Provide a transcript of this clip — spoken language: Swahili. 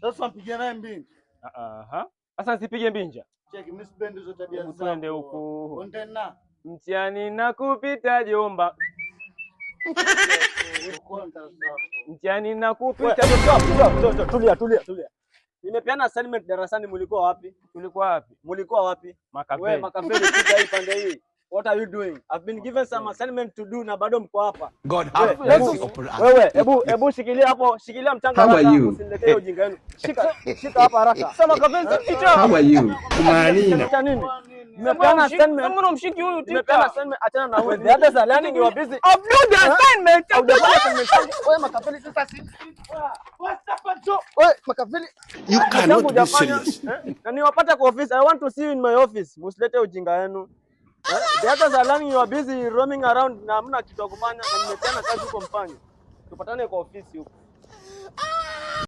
Sasa mpige naye mbinja. Aha. Sasa nisipige mbinja. Cheki mimi sipendi hizo tabia zako. Twende huku. Kontena. Mtihani nakupita jomba. Mtihani nakupita. Tulia. Nimepeana assignment darasani, mlikuwa wapi? Mlikuwa wapi? Makaveli. Wewe Makaveli pita hii pande hii. What are you doing? I've been given some assignment to do na bado mko hapa. God have mercy upon us. Wewe, hebu shikilia hapo, shikilia mchanga haraka, usiniletee ujinga wenu. Shika hapa haraka. Sema Makaveli teacher. How are you? Kumanina. Nini? Nimepeana assignment. Mbona mshiki huyu teacher? Nimepeana assignment, achana na wewe. The others are learning, you are busy. I've done the assignment. Wewe Makaveli sasa wewe Makaveli. You cannot be serious. Na niwapata kwa office. I want to see you in my office. Msilete ujinga wenu. The others are learning, you are busy roaming around na hamna kitu kufanya, na nimepeana kazi huko mfanye. Tupatane kwa ofisi huko.